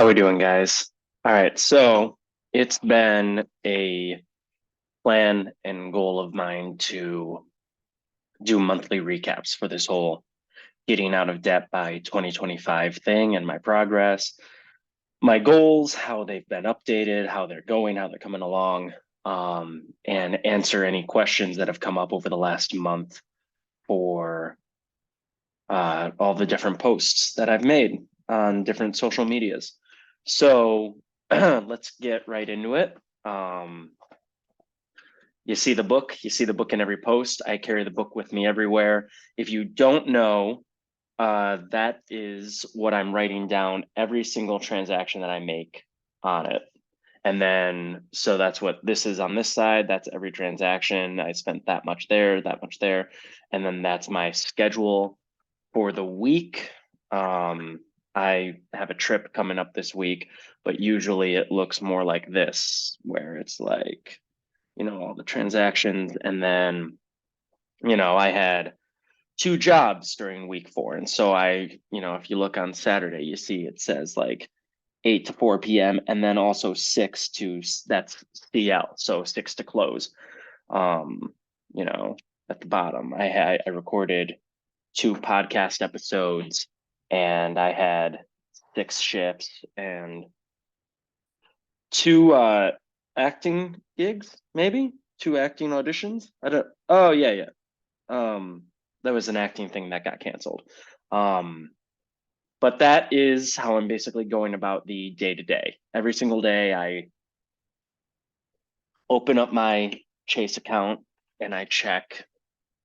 How we doing, guys? All right, so it's been a plan and goal of mine to do monthly recaps for this whole getting out of debt by 2025 thing and my progress, my goals, how they've been updated, how they're going, how they're coming along, and answer any questions that have come up over the last month for all the different posts that I've made on different social medias. So let's get right into it. Um, you see the book in every post. I carry the book with me everywhere. If you don't know, that is what I'm writing down every single transaction that I make on it. And then, so that's what this is on this side. That's every transaction. I spent that much there, that much there. And then that's my schedule for the week. I have a trip coming up this week, but usually it looks more like this, where it's like, all the transactions. And then, I had two jobs during week four. And so if you look on Saturday, you see it says like 8 to 4 p.m. and then also that's CL. So 6 to close. Um, you know, at the bottom, I recorded two podcast episodes and I had six shifts and two acting gigs, maybe two acting auditions. I don't Oh yeah, yeah. Um that was an acting thing that got canceled. Um but that is how I'm basically going about the day to day. Every single day I open up my Chase account and I check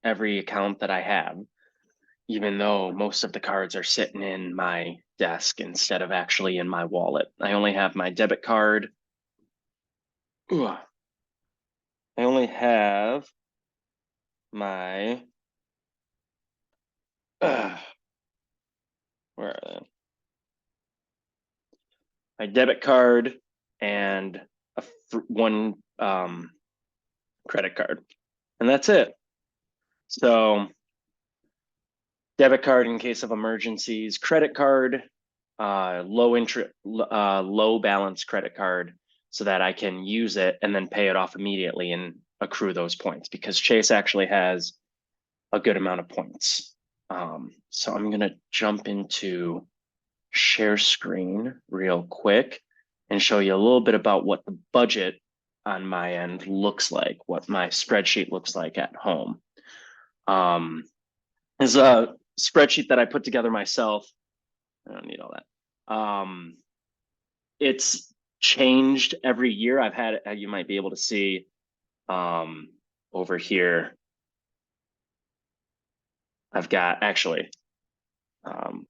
every account that I have, even though most of the cards are sitting in my desk instead of actually in my wallet. I only have my debit card. Ugh. I only have my uh, where are they? My debit card and one credit card, and that's it. So debit card in case of emergencies, credit card, low balance credit card, so that I can use it and then pay it off immediately and accrue those points because Chase actually has a good amount of points. So I'm gonna jump into share screen real quick and show you a little bit about what the budget on my end looks like, what my spreadsheet looks like at home. Is a spreadsheet that I put together myself. I don't need all that. It's changed every year. I've had, you might be able to see um, over here. I've got actually, um,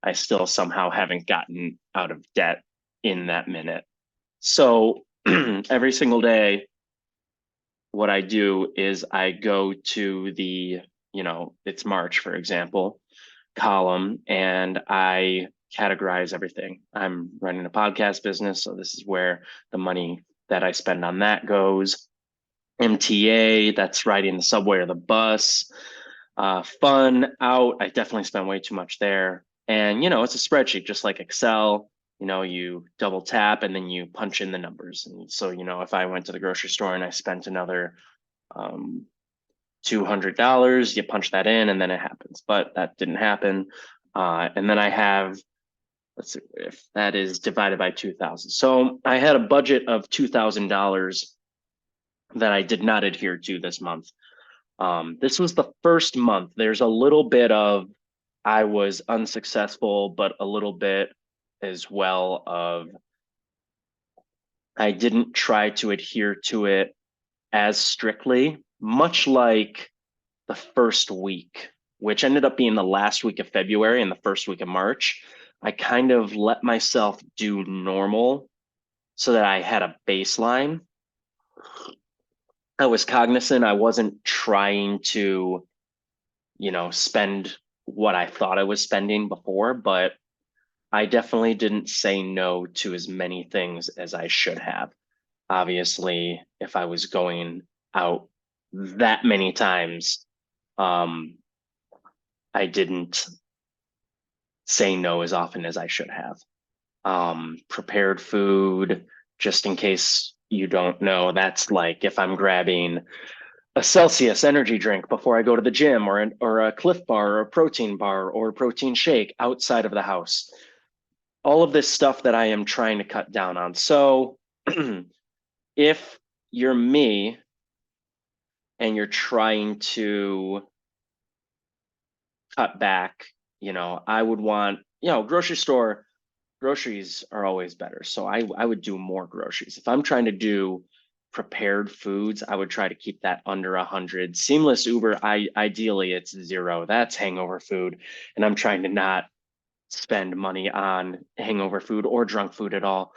I still somehow haven't gotten out of debt in that minute. So every single day, what I do is I go to the, it's March, for example, column, and I categorize everything. I'm running a podcast business, so this is where the money that I spend on that goes. MTA, that's riding the subway or the bus. Fun, out, I definitely spend way too much there. And, it's a spreadsheet, just like Excel. You double tap and then you punch in the numbers. And so, if I went to the grocery store and I spent another um, $200, you punch that in and then it happens. But that didn't happen. And then I have, let's see if that is divided by 2,000. So I had a budget of $2,000 that I did not adhere to this month. This was the first month. There's a little bit of I was unsuccessful, but a little bit as well of I didn't try to adhere to it as strictly, much like the first week, which ended up being the last week of February and the first week of March. I kind of let myself do normal so that I had a baseline. I was cognizant I wasn't trying to, spend what I thought I was spending before, but I definitely didn't say no to as many things as I should have. obviously, if I was going out that many times, um, I didn't say no as often as I should have. Prepared food, just in case you don't know, that's like if I'm grabbing a Celsius energy drink before I go to the gym, or a Cliff Bar, or a protein bar, or a protein shake outside of the house. All of this stuff that I am trying to cut down on. So if you're me and you're trying to cut back, I would want, grocery store groceries are always better. So I would do more groceries. If I'm trying to do prepared foods, I would try to keep that under 100. Seamless Uber, ideally it's 0. That's hangover food, and I'm trying to not spend money on hangover food or drunk food at all.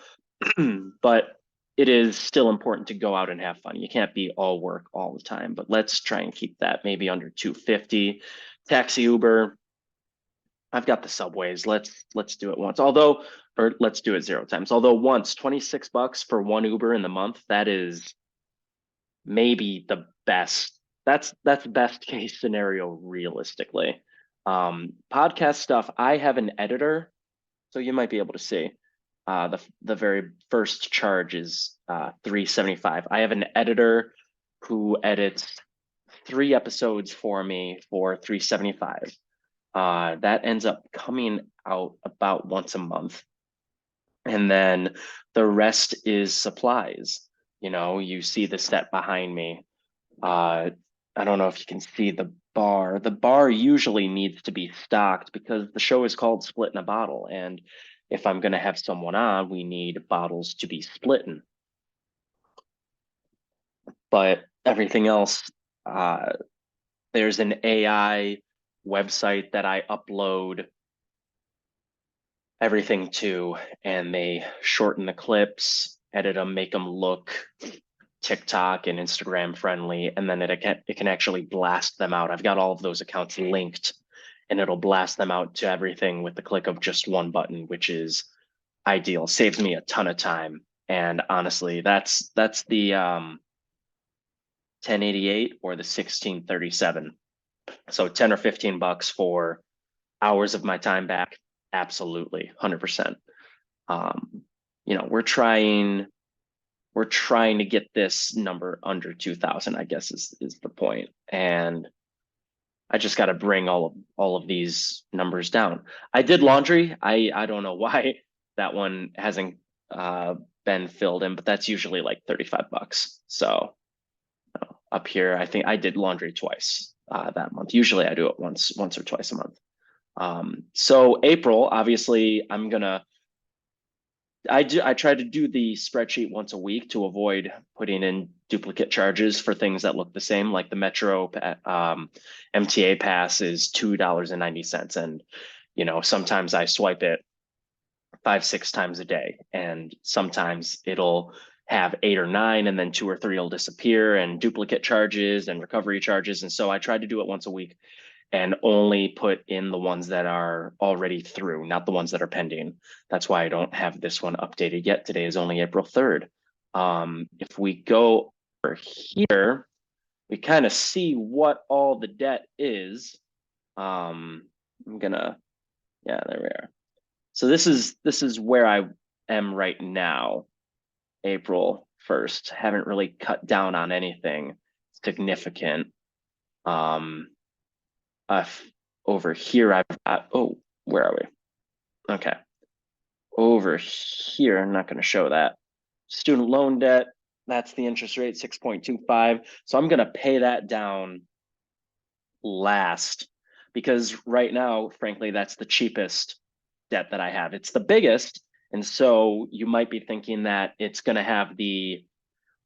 But it is still important to go out and have fun. You can't be all work all the time, but let's try and keep that maybe under 250. Taxi, Uber, I've got the subways. Let's do it once. Or let's do it 0 times. Although once, $26 for one Uber in the month, that is maybe the best. That's best case scenario realistically. Podcast stuff, I have an editor, so you might be able to see. The very first charge is $375. I have an editor who edits 3 episodes for me for $375. That ends up coming out about once a month. And then the rest is supplies. You see the set behind me. I don't know if you can see the bar. The bar usually needs to be stocked because the show is called Split in a Bottle. And if I'm going to have someone on, we need bottles to be splitting. But everything else, there's an AI website that I upload everything to, and they shorten the clips, edit them, make them look TikTok and Instagram friendly, and then it can actually blast them out. I've got all of those accounts linked, and it'll blast them out to everything with the click of just one button, which is ideal. Saves me a ton of time. And honestly, that's the 1088 or the 1637. So 10 or $15 for hours of my time back. Absolutely, 100%. We're trying to get this number under 2,000, I guess is the point. And I just got to bring all of these numbers down. I did laundry. I don't know why that one hasn't been filled in, but that's usually like $35. So up here, I think I did laundry twice that month. Usually I do it once or twice a month. So April, obviously, I try to do the spreadsheet once a week to avoid putting in duplicate charges for things that look the same, like the Metro MTA pass is $2.90. And, sometimes I swipe it 5-6 times a day, and sometimes it'll have 8 or 9, and then 2 or 3 will disappear, and duplicate charges and recovery charges. And so I try to do it once a week and only put in the ones that are already through, not the ones that are pending. That's why I don't have this one updated yet. Today is only April 3rd. If we go over here, we kind of see what all the debt is. Yeah, there we are. So this is where I am right now, April 1st. Haven't really cut down on anything significant. Over here, I've got, where are we? Okay. Over here, I'm not going to show that. Student loan debt, that's the interest rate, 6.25. So I'm going to pay that down last because right now, frankly, that's the cheapest debt that I have. It's the biggest. And so you might be thinking that it's going to have the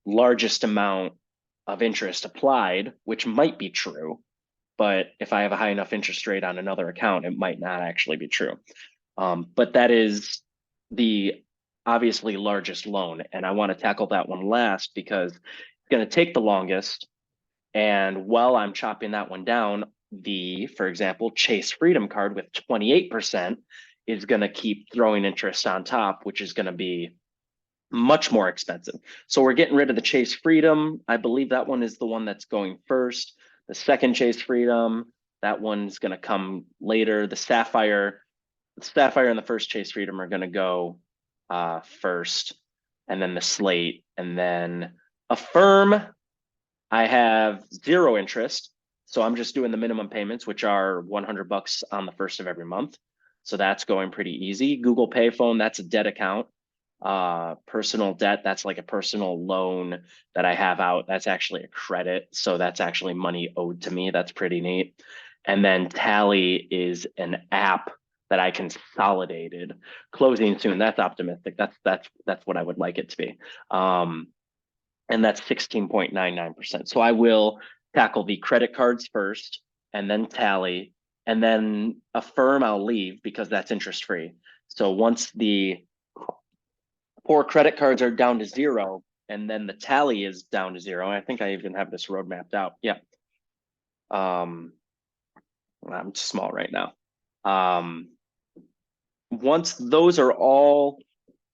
largest amount of interest applied, which might be true. But if I have a high enough interest rate on another account, it might not actually be true. But that is the obviously largest loan. And I want to tackle that one last because it's going to take the longest. And while I'm chopping that one down, for example, Chase Freedom Card with 28% is going to keep throwing interest on top, which is going to be much more expensive. So we're getting rid of the Chase Freedom. I believe that one is the one that's going first. The second Chase Freedom, that one's going to come later. The Sapphire and the first Chase Freedom are going to go first, and then the Slate, and then Affirm. I have 0 interest, so I'm just doing the minimum payments, which are $100 on the first of every month. So that's going pretty easy. Google Payphone, that's a debt account. Personal debt, that's like a personal loan that I have out. That's actually a credit, so that's actually money owed to me. That's pretty neat. And then Tally is an app that I consolidated, closing soon. That's optimistic. That's what I would like it to be. And that's 16.99%. So I will tackle the credit cards first, and then Tally, and then Affirm I'll leave because that's interest free. So once the 4 credit cards are down to 0, and then the Tally is down to 0, I think I even have this road mapped out. Yeah. I'm small right now. Once those are all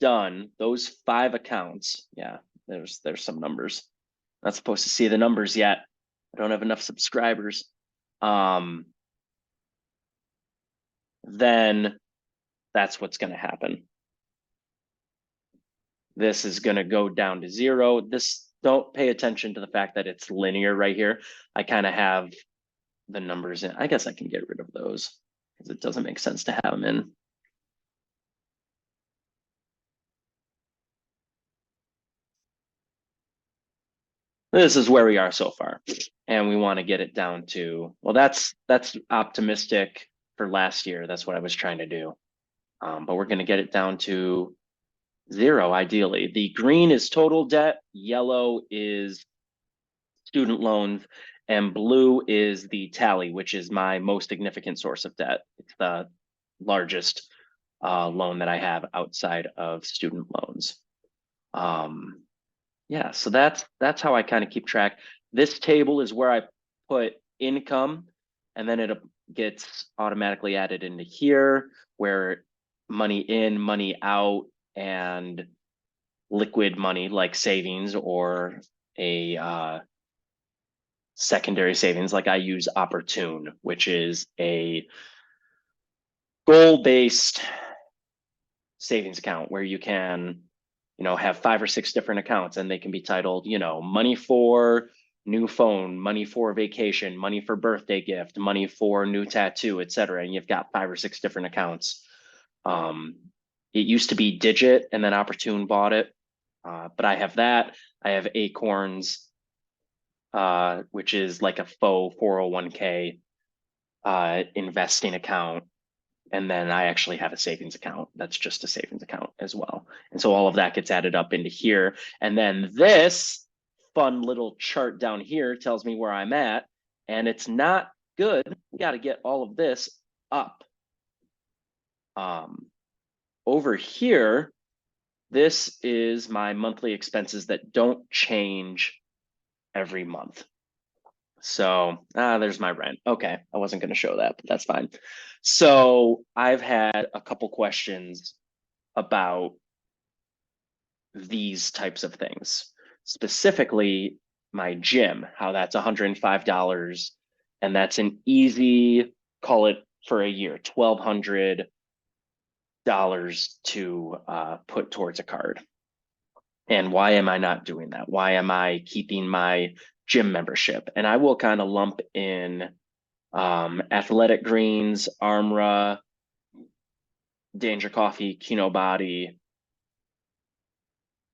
done, those 5 accounts, yeah, there's some numbers. Not supposed to see the numbers yet. I don't have enough subscribers. Then that's what's going to happen. This is going to go down to 0. Don't pay attention to the fact that it's linear right here. I kind of have the numbers in. I guess I can get rid of those because it doesn't make sense to have them in. This is where we are so far, and we want to get it down to, well, that's optimistic for last year. That's what I was trying to do. But we're going to get it down to 0 ideally. The green is total debt, yellow is student loans, and blue is the Tally, which is my most significant source of debt. It's the largest loan that I have outside of student loans. Yeah, so that's how I kind of keep track. This table is where I put income, and then it gets automatically added into here, where money in, money out, and liquid money like savings or a secondary savings. Like I use Opportune, which is a goal-based savings account where you can, have 5 or 6 different accounts, and they can be titled, money for new phone, money for vacation, money for birthday gift, money for new tattoo, etc. And you've got 5 or 6 different accounts. It used to be Digit, and then Opportune bought it. But I have that. I have Acorns, which is like a faux 401k investing account. And then I actually have a savings account that's just a savings account as well. And so all of that gets added up into here. And then this fun little chart down here tells me where I'm at. And it's not good. We got to get all of this up. Over here, this is my monthly expenses that don't change every month. So there's my rent. Okay, I wasn't going to show that, but that's fine. So I've had a couple questions about these types of things, specifically my gym, how that's $105, and that's an easy, call it for a year, $1,200 to put towards a card. And why am I not doing that? Why am I keeping my gym membership? And I will kind of lump in Athletic Greens, Armra, Danger Coffee, Kino Body.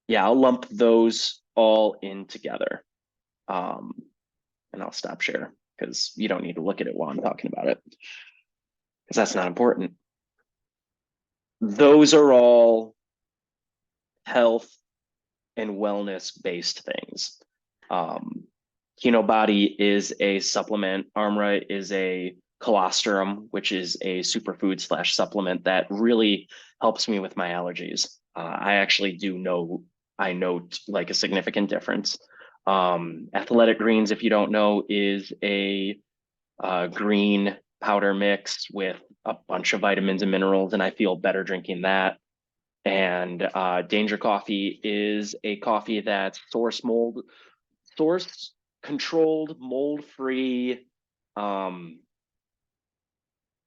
Yeah, I'll lump those all in together. And I'll stop share because you don't need to look at it while I'm talking about it, because that's not important. Those are all health and wellness based things. Kino Body is a supplement. Armra is a colostrum, which is a superfood / supplement that really helps me with my allergies. I actually I note like a significant difference. Athletic Greens, if you don't know, is a green powder mix with a bunch of vitamins and minerals, and I feel better drinking that. And Danger Coffee is a coffee that's source controlled, mold free,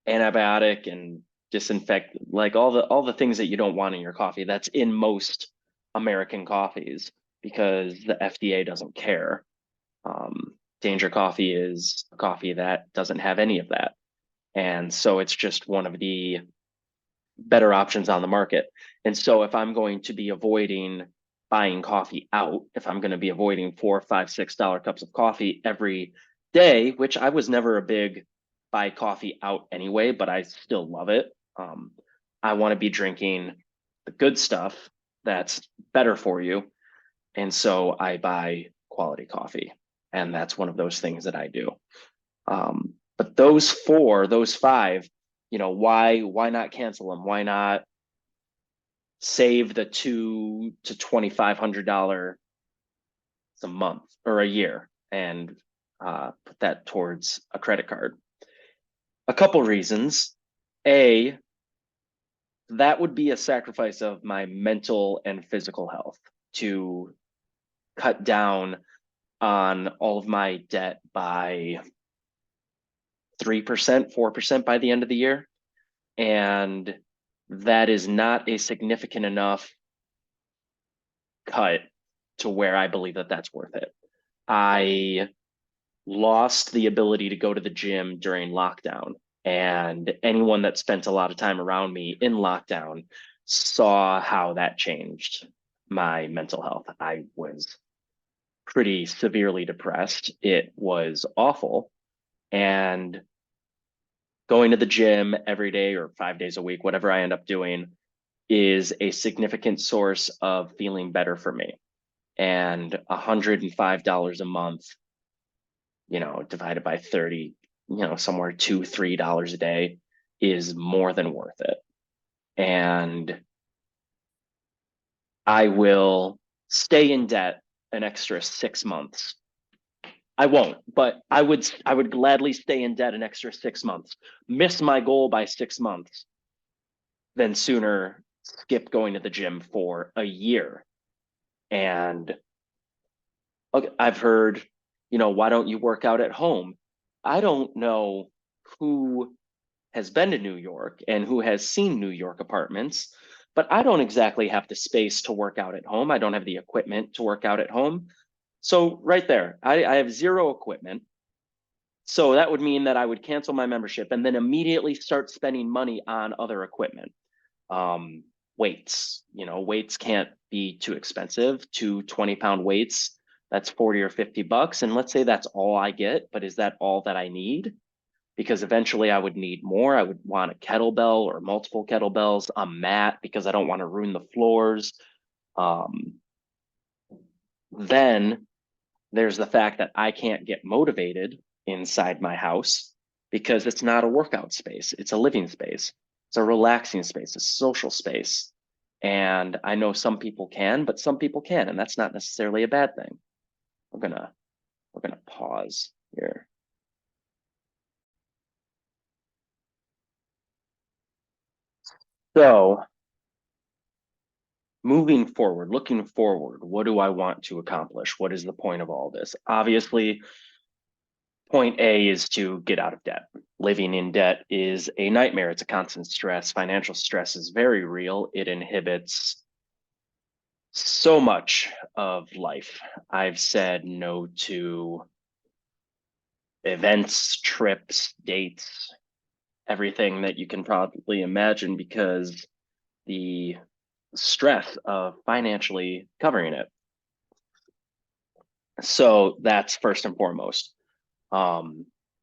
antibiotic and disinfect, like all the things that you don't want in your coffee. That's in most American coffees because the FDA doesn't care. Danger Coffee is a coffee that doesn't have any of that. And so it's just one of the better options on the market. And so if I'm going to be avoiding buying coffee out, if I'm going to be avoiding $4, $5, $6 cups of coffee every day, which I was never a big buy coffee out anyway, but I still love it. I want to be drinking the good stuff that's better for you. And so I buy quality coffee. And that's one of those things that I do. But those five, why not cancel them? Why not save the $200 to $2,500 a month or a year and put that towards a credit card? A couple reasons. A, that would be a sacrifice of my mental and physical health to cut down on all of my debt by 3%, 4% by the end of the year. And that is not a significant enough cut to where I believe that that's worth it. I lost the ability to go to the gym during lockdown, and anyone that spent a lot of time around me in lockdown saw how that changed my mental health. I was pretty severely depressed. It was awful. And going to the gym every day or 5 days a week, whatever I end up doing, is a significant source of feeling better for me. And $105 a month, divided by 30, somewhere $2, $3 a day is more than worth it. And I will stay in debt an extra 6 months. I won't, but I would gladly stay in debt an extra 6 months, miss my goal by 6 months, than sooner skip going to the gym for a year. And okay, I've heard, why don't you work out at home? I don't know who has been to New York and who has seen New York apartments, but I don't exactly have the space to work out at home. I don't have the equipment to work out at home. So right there, I have zero equipment. So that would mean that I would cancel my membership and then immediately start spending money on other equipment. Weights, weights can't be too expensive. 2 20-pound weights, that's 40 or $50. And let's say that's all I get, but is that all that I need? Because eventually I would need more. I would want a kettlebell or multiple kettlebells, a mat, because I don't want to ruin the floors. Then there's the fact that I can't get motivated inside my house because it's not a workout space. It's a living space. It's a relaxing space, a social space. And I know some people can, but some people can, and that's not necessarily a bad thing. We're gonna pause here. So moving forward, looking forward, what do I want to accomplish? What is the point of all this? Obviously, point A is to get out of debt. Living in debt is a nightmare. It's a constant stress. Financial stress is very real. It inhibits so much of life. I've said no to events, trips, dates, everything that you can probably imagine because the stress of financially covering it. So that's first and foremost.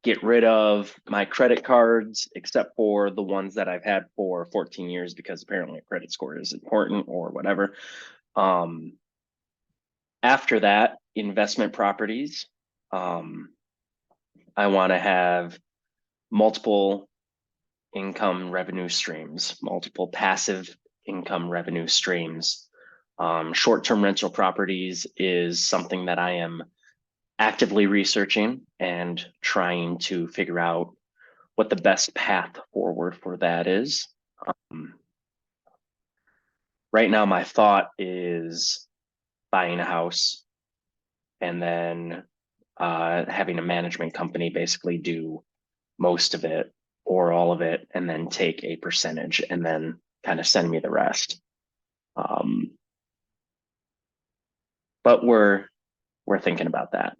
Get rid of my credit cards, except for the ones that I've had for 14 years, because apparently a credit score is important or whatever. After that, investment properties. I want to have multiple income revenue streams, multiple passive income revenue streams. Short-term rental properties is something that I am actively researching and trying to figure out what the best path forward for that is. right now my thought is buying a house and then having a management company basically do most of it or all of it, and then take a percentage and then kind of send me the rest. But we're thinking about that.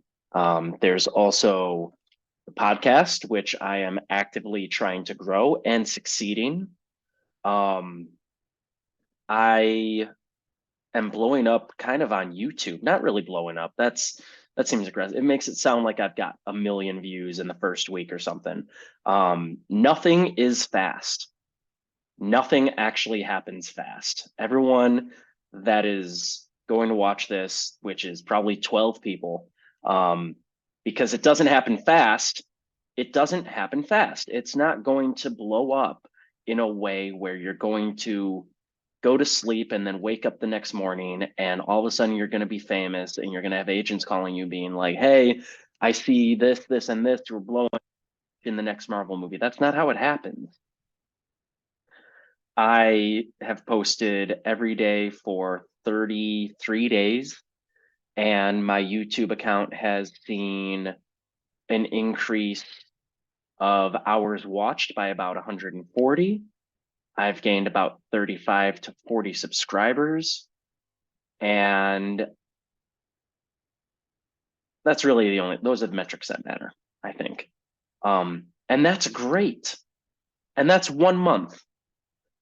There's also the podcast, which I am actively trying to grow and succeeding. Um, I am blowing up kind of on YouTube. Not really blowing up. That seems aggressive. It makes it sound like I've got a million views in the first week or something. Nothing is fast. Nothing actually happens fast. Everyone that is going to watch this, which is probably 12 people, because it doesn't happen fast, it doesn't happen fast. It's not going to blow up in a way where you're going to go to sleep and then wake up the next morning and all of a sudden you're going to be famous and you're going to have agents calling you being like, hey, I see this, this, and this, you're blowing in the next Marvel movie. That's not how it happens. I have posted every day for 33 days, and my YouTube account has seen an increase of hours watched by about 140. I've gained about 35 to 40 subscribers, and that's really those are the metrics that matter, I think. And that's great. And that's 1 month.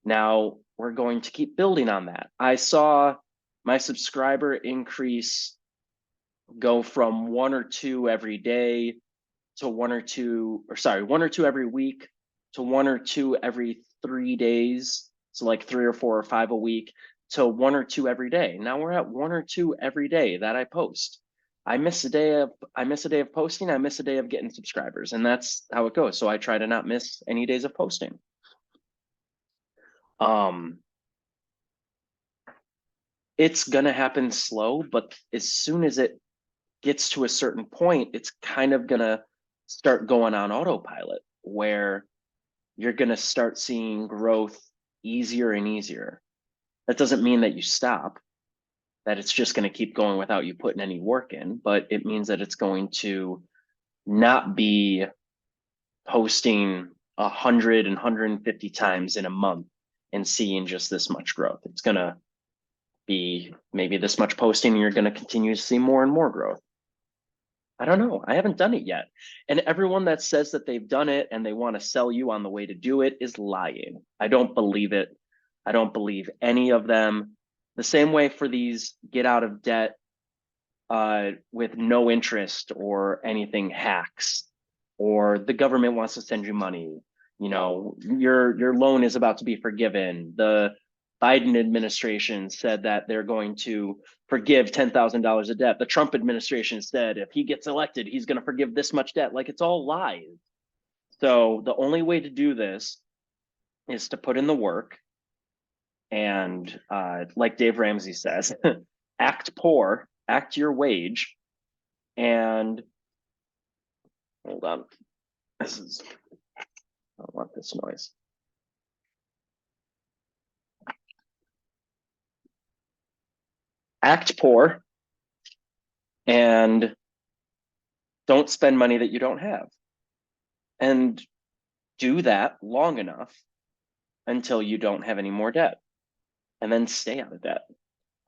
Now we're going to keep building on that. I saw my subscriber increase go from 1 or 2 every day to 1 or 2 every week to 1 or 2 every 3 days. So like 3 or 4 or 5 a week to 1 or 2 every day. Now we're at 1 or 2 every day that I post. I miss a day of posting, I miss a day of getting subscribers, and that's how it goes. So I try to not miss any days of posting. It's gonna happen slow, but as soon as it gets to a certain point, it's kind of gonna start going on autopilot where you're gonna start seeing growth easier and easier. That doesn't mean that you stop, that it's just gonna keep going without you putting any work in, but it means that it's going to not be posting 100 and 150 times in a month and seeing just this much growth. It's gonna be maybe this much posting and you're gonna continue to see more and more growth. I don't know. I haven't done it yet. And everyone that says that they've done it and they want to sell you on the way to do it is lying. I don't believe it. I don't believe any of them. The same way for these get out of debt with no interest or anything hacks, or the government wants to send you money. You know, your loan is about to be forgiven. The Biden administration said that they're going to forgive $10,000 of debt. The Trump administration said if he gets elected, he's going to forgive this much debt. Like, it's all lies. So the only way to do this is to put in the work. And like Dave Ramsey says, act poor, act your wage. And hold on, I don't want this noise. Act poor and don't spend money that you don't have. And do that long enough until you don't have any more debt, and then stay out of debt.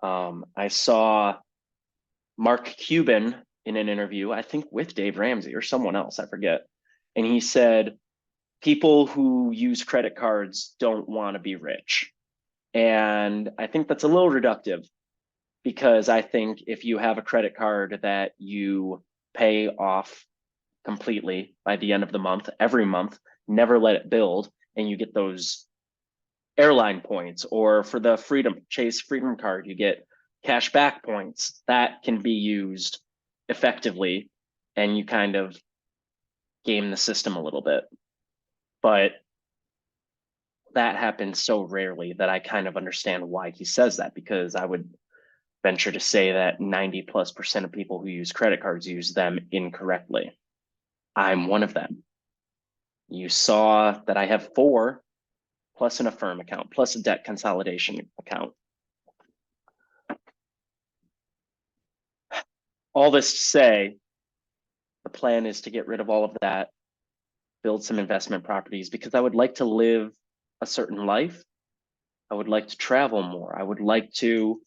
I saw Mark Cuban in an interview, I think with Dave Ramsey or someone else, I forget. And he said, people who use credit cards don't want to be rich. And I think that's a little reductive, because I think if you have a credit card that you pay off completely by the end of the month, every month, never let it build, and you get those airline points, or for the Chase Freedom card, you get cash back points that can be used effectively, and you kind of game the system a little bit. But that happens so rarely that I kind of understand why he says that, because I would venture to say that 90+% of people who use credit cards use them incorrectly. I'm one of them. You saw that I have 4 plus an Affirm account plus a debt consolidation account. all this to say, the plan is to get rid of all of that, build some investment properties, because I would like to live a certain life. I would like to travel more. I would like to,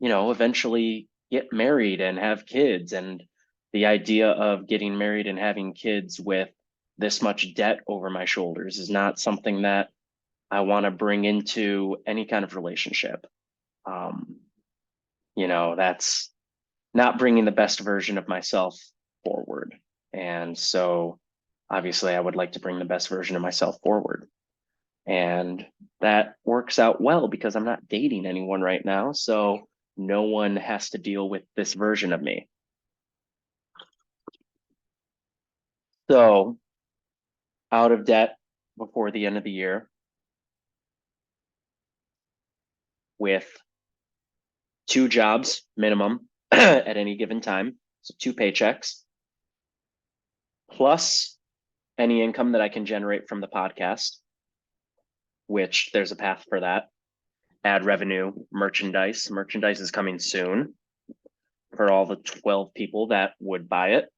eventually get married and have kids. And the idea of getting married and having kids with this much debt over my shoulders is not something that I want to bring into any kind of relationship. Um, that's not bringing the best version of myself forward. And so obviously I would like to bring the best version of myself forward. And that works out well because I'm not dating anyone right now. So no one has to deal with this version of me. So out of debt before the end of the year with 2 jobs minimum at any given time. So 2 paychecks plus any income that I can generate from the podcast, which there's a path for that. Ad revenue, merchandise. Merchandise is coming soon for all the 12 people that would buy it.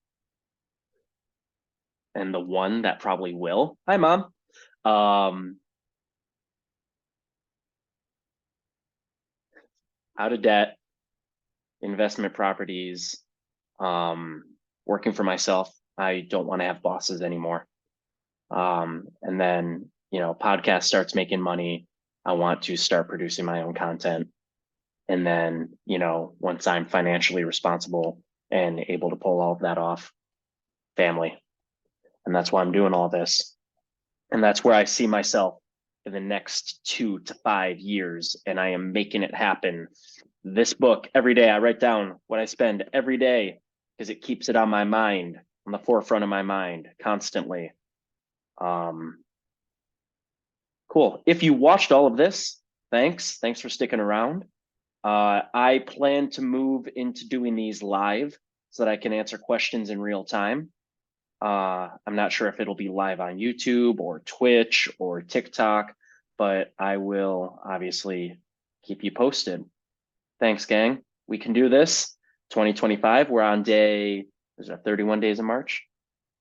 And the one that probably will. Hi, Mom. Out of debt, investment properties, working for myself. I don't want to have bosses anymore. And then, podcast starts making money. I want to start producing my own content. And then, once I'm financially responsible and able to pull all of that off, family. And that's why I'm doing all this. And that's where I see myself in the next 2 to 5 years. And I am making it happen. This book, every day I write down what I spend every day because it keeps it on my mind, on the forefront of my mind constantly. Cool. If you watched all of this, thanks. Thanks for sticking around. I plan to move into doing these live so that I can answer questions in real time. I'm not sure if it'll be live on YouTube or Twitch or TikTok, but I will obviously keep you posted. Thanks, gang. We can do this. 2025, we're on day, is that 31 days of March?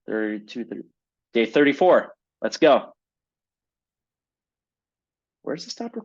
32, day 34. Let's go. Where's the stop recording?